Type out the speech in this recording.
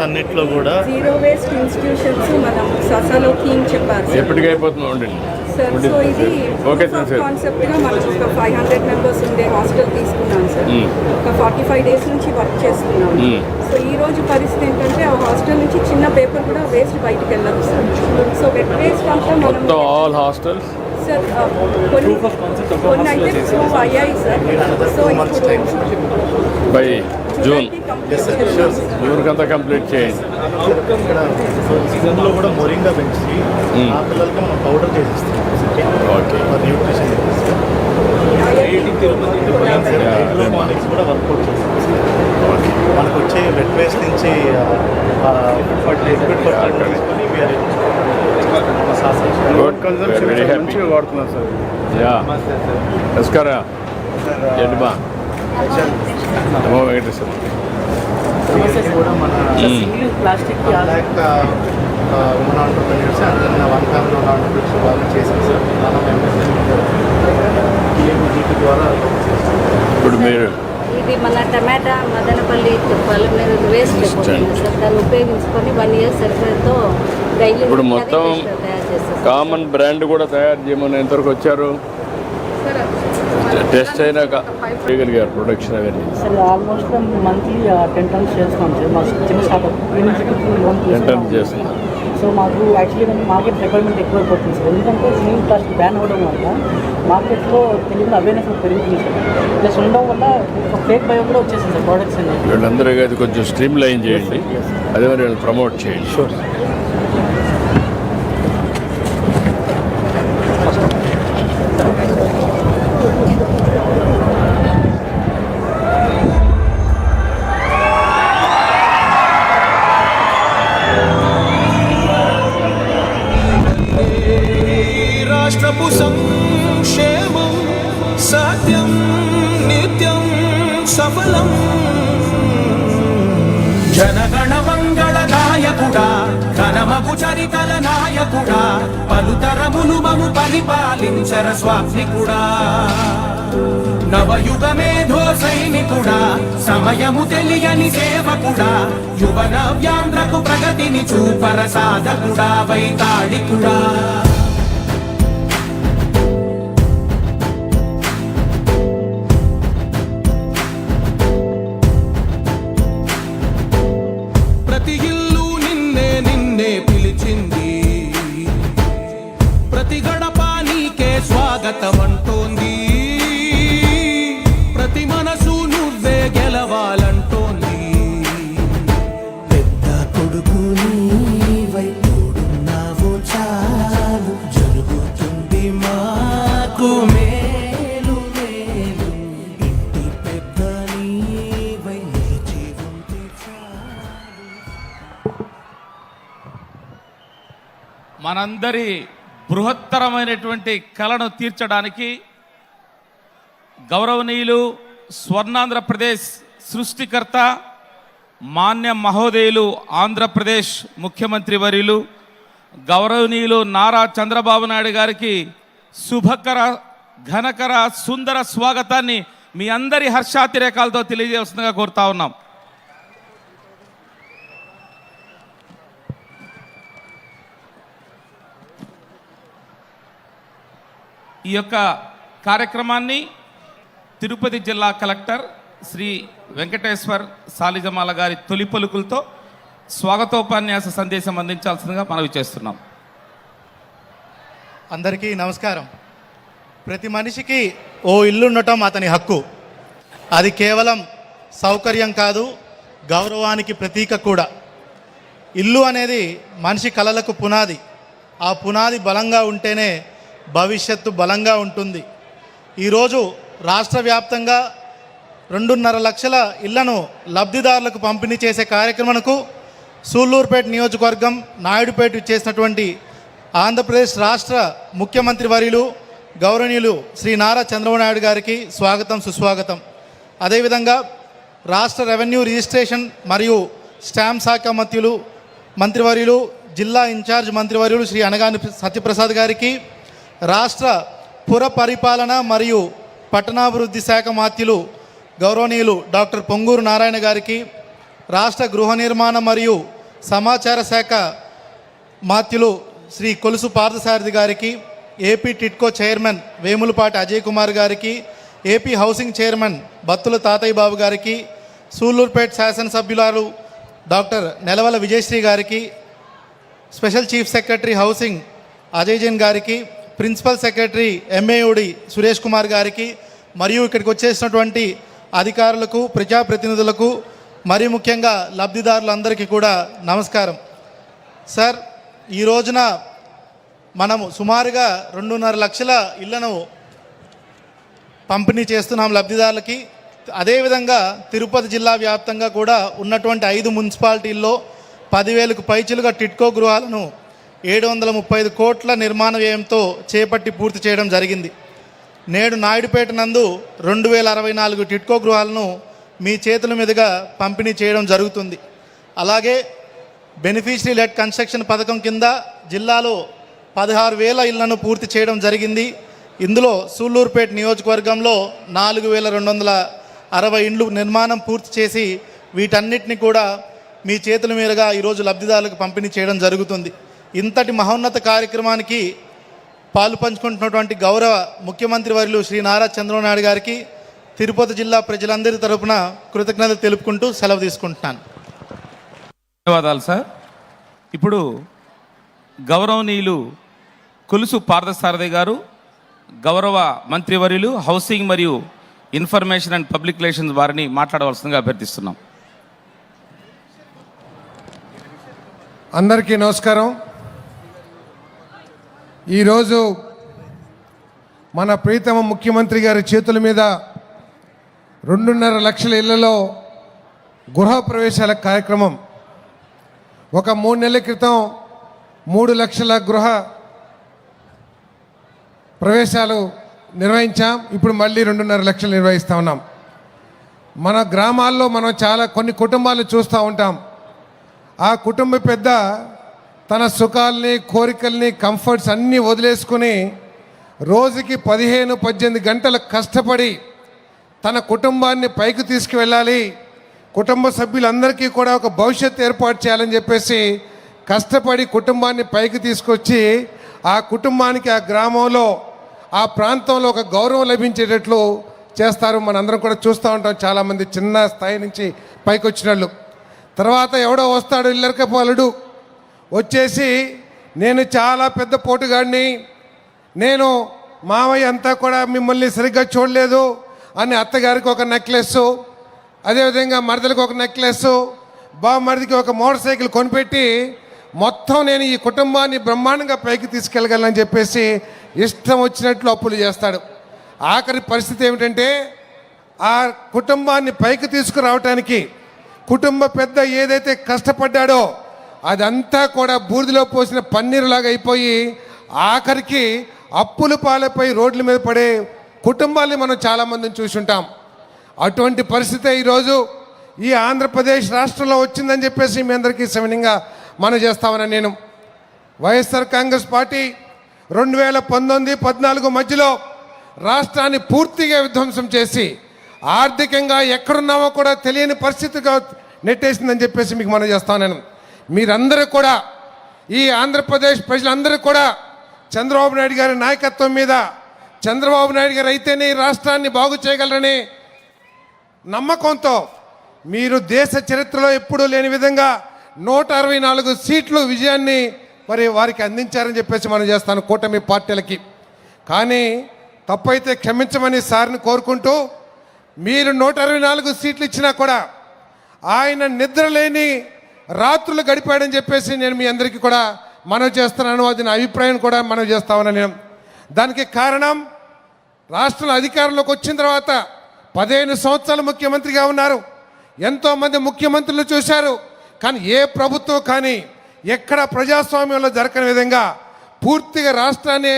అన్నిట్లో కూడా zero waste institutions మనం ససాలోకి చెప్పారు ఎప్పటికైపోతుంది సార్. సో ఇది కాన్సెప్ట్గా మనం ఒక 500 మెంబర్స్ ఉండే హాస్టల్ తీసుకున్నాం సార్. ఒక 45 days నుంచి వర్క్ చేస్తున్నాం. సో ఈ రోజు పరిస్థితి ఏంటంటే ఆ హాస్టల్ నుంచి చిన్న పేపర్ కూడా వేస్ట్ బయటకు వెళ్ళదు సార్. సో వెట్ వేస్ట్ అంతా మనం ఆల్ హాస్టల్స్ సార్ కొన్ని అయితే ప్రూవ్ అయ్యాయి సార్. సో బై జూన్ అంతా కంప్లీట్ చేయండి. సీజన్లో కూడా మోరింగా పెంచి ఆ పిల్లలకి మనం పౌడర్ చేసిస్తాం. ఓకే, న్యూట్రిషన్ కూడా వర్కౌట్ చేస్తాం. మనకు వచ్చే వెట్ వేస్ట్ నుంచి మంచిగా వాడుతున్నాం సార్. నమస్కారం జడ్బా వెంకటేశ్వర కూడా మన plastic entrepreneurs and one family entrepreneurs బాగా చేశాం సార్. ద్వారా ఇప్పుడు మీరు ఇది మన టమాటా మదనపల్లి పొలం మీద వేస్ట్ అయిపోతుంది సార్. దాన్ని ఉపయోగించుకొని 1 year సరిపోయేతో డైలీ ఇప్పుడు మొత్తం కామన్ బ్రాండ్ కూడా తయారు చేయమని ఎంతవరకు వచ్చారు? టెస్ట్ అయినాక చేయగలిగారు ప్రొడక్షన్ అవన్నీ సార్? ఆల్మోస్ట్ మంత్లీ 10 tons చేస్తున్నాం సార్. మా చిన్న స్టార్ట్అప్ 10 tons చేస్తున్నాం. సో మాకు యాక్చువల్లీ మార్కెట్ రిక్వైర్మెంట్ ఎక్కువ అయిపోతుంది సార్. ఎందుకంటే సింగిల్ ప్లాస్టిక్ బ్యాన్ అవ్వడం వల్ల మార్కెట్లో తెలియని అవేర్నెస్ పెరుగుతుంది సార్. ప్లస్ ఉండడం వల్ల ఒక ఫేక్ బయో కూడా వచ్చేసింది సార్ ప్రోడక్ట్స్ అనేది. వీళ్ళందరూ అది కొంచెం స్ట్రీమ్ లైన్ చేయండి, అదే మరి వీళ్ళు ప్రమోట్ చేయండి. షూర్. రాష్ట్రపు సంక్షేమం సత్యం నిత్యం సఫలం. జనగణ మంగళ నాయకుడా, ఘనమగు చరితల నాయకుడా, పలుతరములు మము పరిపాలించర స్వామికుడా. నవయుగ మేధో సైనికుడా, సమయము తెలియని సేవకుడా, యువన వ్యాంధ్రకు ప్రగతిని చూపర సాధకుడా, వైతాళికుడా. ప్రతి ఇల్లు నిన్నే నిన్నే పిలిచింది, ప్రతి గడప నీకే స్వాగతం అంటోంది, ప్రతి మనసు నువ్వే గెలవాలంటోంది. పెద్ద కొడుకు నీవై తోడున్నావు చాలు, జరుగుతుంది మాకు మేలు మేలు. ఇంటి పెద్ద నీవై నిలిచి ఉంటే చాలు. మనందరి బృహత్తరమైనటువంటి కళను తీర్చడానికి గౌరవనీయులు స్వర్ణాంధ్రప్రదేశ్ సృష్టికర్త మాన్య మహోదయులు ఆంధ్రప్రదేశ్ ముఖ్యమంత్రి వర్యులు గౌరవనీయులు నారా చంద్రబాబు నాయుడు గారికి శుభకర ఘనకర సుందర స్వాగతాన్ని మీ అందరి హర్షాతిరేకాలతో తెలియజేస్తుందిగా కోరుతా ఉన్నాం. ఈ యొక్క కార్యక్రమాన్ని తిరుపతి జిల్లా కలెక్టర్ శ్రీ వెంకటేశ్వర్ సాలిజమాల గారి తొలి పలుకులతో స్వాగతోపన్యాస సందేశం అందించాల్సిందిగా మనవి చేస్తున్నాం. అందరికీ నమస్కారం. ప్రతి మనిషికి ఓ ఇల్లు ఉండటం అతని హక్కు. అది కేవలం సౌకర్యం కాదు, గౌరవానికి ప్రతీక కూడా. ఇల్లు అనేది మనిషి కలలకు పునాది. ఆ పునాది బలంగా ఉంటేనే భవిష్యత్తు బలంగా ఉంటుంది. ఈరోజు రాష్ట్ర వ్యాప్తంగా 2.5 లక్షల ఇళ్లను లబ్ధిదారులకు పంపిణీ చేసే కార్యక్రమంకు సూళ్ళూరుపేట నియోజకవర్గం నాయుడుపేట చేసినటువంటి ఆంధ్రప్రదేశ్ రాష్ట్ర ముఖ్యమంత్రి వర్యులు గౌరవనీయులు శ్రీ నారా చంద్రబాబు నాయుడు గారికి స్వాగతం సుస్వాగతం. అదేవిధంగా రాష్ట్ర రెవెన్యూ రిజిస్ట్రేషన్ మరియు స్టాంప్ శాఖ మంత్రివర్యులు జిల్లా ఇన్ఛార్జ్ మంత్రివర్యులు శ్రీ అనగాని సత్యప్రసాద్ గారికి, రాష్ట్ర పుర పరిపాలన మరియు పట్టణాభివృద్ధి శాఖ మాత్యులు గౌరవనీయులు డాక్టర్ పొంగూరు నారాయణ గారికి, రాష్ట్ర గృహ నిర్మాణ మరియు సమాచార శాఖ మాత్యులు శ్రీ కొలుసు పార్థసారథి గారికి, ఏపీ టిట్కో చైర్మన్ వేములపాటి అజయ్ కుమార్ గారికి, ఏపీ హౌసింగ్ చైర్మన్ బత్తుల తాతయ్య బాబు గారికి, సూళ్ళూరుపేట శాసనసభ్యురాలు డాక్టర్ నెలవల విజయశ్రీ గారికి, special chief secretary housing Ajay Jain గారికి, principal secretary MAUD Suresh Kumar గారికి, మరియు ఇక్కడికి వచ్చేసినటువంటి అధికారులకు, ప్రజాప్రతినిధులకు, మరి ముఖ్యంగా లబ్ధిదారులందరికీ కూడా నమస్కారం. సార్, ఈ రోజున మనము సుమారుగా 2.5 లక్షల ఇళ్లను పంపిణీ చేస్తున్నాం లబ్ధిదారులకి. అదేవిధంగా తిరుపతి జిల్లా వ్యాప్తంగా కూడా ఉన్నటువంటి 5 మున్సిపాలిటీల్లో 10,000కు పైచిలుగా టిట్కో గృహాలను 735 కోట్ల నిర్మాణ వ్యయంతో చేపట్టి పూర్తి చేయడం జరిగింది. నేడు నాయుడుపేట నందు 2064 టిట్కో గృహాలను మీ చేతుల మీదుగా పంపిణీ చేయడం జరుగుతుంది. అలాగే బెనిఫిషరీ లెడ్ కన్స్ట్రక్షన్ పథకం కింద జిల్లాలో 16,000 ఇళ్లను పూర్తి చేయడం జరిగింది. ఇందులో సూళ్ళూరుపేట నియోజకవర్గంలో 4,260 ఇండ్లు నిర్మాణం పూర్తి చేసి వీటన్నిటిని కూడా మీ చేతుల మీదుగా ఈరోజు లబ్ధిదారులకు పంపిణీ చేయడం జరుగుతుంది. ఇంతటి మహోన్నత కార్యక్రమానికి పాలు పంచుకుంటున్నటువంటి గౌరవ ముఖ్యమంత్రి వర్యులు శ్రీ నారా చంద్రబాబు నాయుడు గారికి తిరుపతి జిల్లా ప్రజలందరి తరపున కృతజ్ఞతలు తెలుపుకుంటూ సెలవు తీసుకుంటున్నాను. ధన్యవాదాలు సార్. ఇప్పుడు గౌరవనీయులు కొలుసు పార్థసారథి గారు, గౌరవ మంత్రివర్యులు హౌసింగ్ మరియు ఇన్ఫర్మేషన్ అండ్ పబ్లిక్ రిలేషన్స్ వారిని మాట్లాడవలసిందిగా అభ్యర్థిస్తున్నాం. అందరికీ నమస్కారం. ఈరోజు మన ప్రీతమ ముఖ్యమంత్రి గారి చేతుల మీద 2.5 లక్షల ఇళ్లలో గృహప్రవేశాల కార్యక్రమం, ఒక 3 నెలల క్రితం 3 లక్షల గృహ ప్రవేశాలు నిర్వహించాం. ఇప్పుడు మళ్ళీ 2.5 లక్షలు నిర్వహిస్తూ ఉన్నాం. మన గ్రామాల్లో మనం కొన్ని కుటుంబాలు చూస్తూ ఉంటాం. ఆ కుటుంబ పెద్ద తన సుఖాలని, కోరికల్ని, కంఫర్ట్స్ అన్నీ వదిలేసుకుని రోజుకి 15-18 గంటలు కష్టపడి తన కుటుంబాన్ని పైకి తీసుకువెళ్ళాలి, కుటుంబ సభ్యులందరికీ కూడా ఒక భవిష్యత్తు ఏర్పాటు చేయాలని చెప్పేసి కష్టపడి కుటుంబాన్ని పైకి తీసుకొచ్చి ఆ కుటుంబానికి, ఆ గ్రామంలో, ఆ ప్రాంతంలో ఒక గౌరవం లభించేటట్లు చేస్తారు. మనందరం కూడా చూస్తూ ఉంటాం. చాలామంది చిన్న స్థాయి నుంచి పైకి వచ్చిన వాళ్ళు. తర్వాత ఎవడో వస్తాడు ఇల్లరికపాలుడు, వచ్చేసి నేను చాలా పెద్ద పోటుగాడిని, నేను మావయ్య అంతా కూడా మిమ్మల్ని సరిగ్గా చూడలేదు అని అత్తగారికి ఒక నెక్లెస్, అదేవిధంగా మరదలకు ఒక నెక్లెస్, బావమరిదికి ఒక మోటార్ సైకిల్ కొనిపెట్టి మొత్తం నేను ఈ కుటుంబాన్ని బ్రహ్మాండంగా పైకి తీసుకెళ్ళగలనని చెప్పేసి ఇష్టం వచ్చినట్లు అప్పులు చేస్తాడు. ఆఖరి పరిస్థితి ఏమిటంటే ఆ కుటుంబాన్ని పైకి తీసుకురావటానికి కుటుంబ పెద్ద ఏదైతే కష్టపడ్డాడో అదంతా కూడా బూడిదలో పోసిన పన్నీరులాగా అయిపోయి ఆఖరికి అప్పుల పాలపై రోడ్ల మీద పడే కుటుంబాల్ని మనం చాలామందిని చూసుంటాం. అటువంటి పరిస్థితి ఈరోజు ఈ ఆంధ్రప్రదేశ్ రాష్ట్రంలో వచ్చిందని చెప్పేసి మీ అందరికీ సవినయంగా మనం చేస్తామని నేను వైఎస్ఆర్ కాంగ్రెస్ పార్టీ 2019-14 మధ్యలో రాష్ట్రాన్ని పూర్తిగా విధ్వంసం చేసి ఆర్థికంగా ఎక్కడున్నామో కూడా తెలియని పరిస్థితిగా నెట్టేసిందని చెప్పేసి మీకు మనం చేస్తాను. నేను మీరందరూ కూడా, ఈ ఆంధ్రప్రదేశ్ ప్రజలందరూ కూడా చంద్రబాబు నాయుడు గారి నాయకత్వం మీద, చంద్రబాబు నాయుడు గారు అయితేనే ఈ రాష్ట్రాన్ని బాగు చేయగలరని నమ్మకంతో మీరు దేశ చరిత్రలో ఎప్పుడూ లేని విధంగా 164 సీట్లు విజయాన్ని మరి వారికి అందించారని చెప్పేసి మనం చేస్తాను కూటమి పార్టీలకి. కానీ తప్పైతే క్షమించమని సార్ని కోరుకుంటూ, మీరు 164 సీట్లు ఇచ్చినా కూడా ఆయన నిద్రలేని రాత్రులు గడిపాడని చెప్పేసి నేను మీ అందరికీ కూడా మనవి చేస్తున్నాను. అది నా అభిప్రాయం కూడా మనవి చేస్తామని నేను. దానికి కారణం, రాష్ట్రంలో అధికారంలోకి వచ్చిన తర్వాత 15 సంవత్సరాలు ముఖ్యమంత్రిగా ఉన్నారు. ఎంతోమంది ముఖ్యమంత్రులు చూశారు. కానీ ఏ ప్రభుత్వం కానీ ఎక్కడ ప్రజాస్వామ్యంలో జరగని విధంగా పూర్తిగా రాష్ట్రాన్ని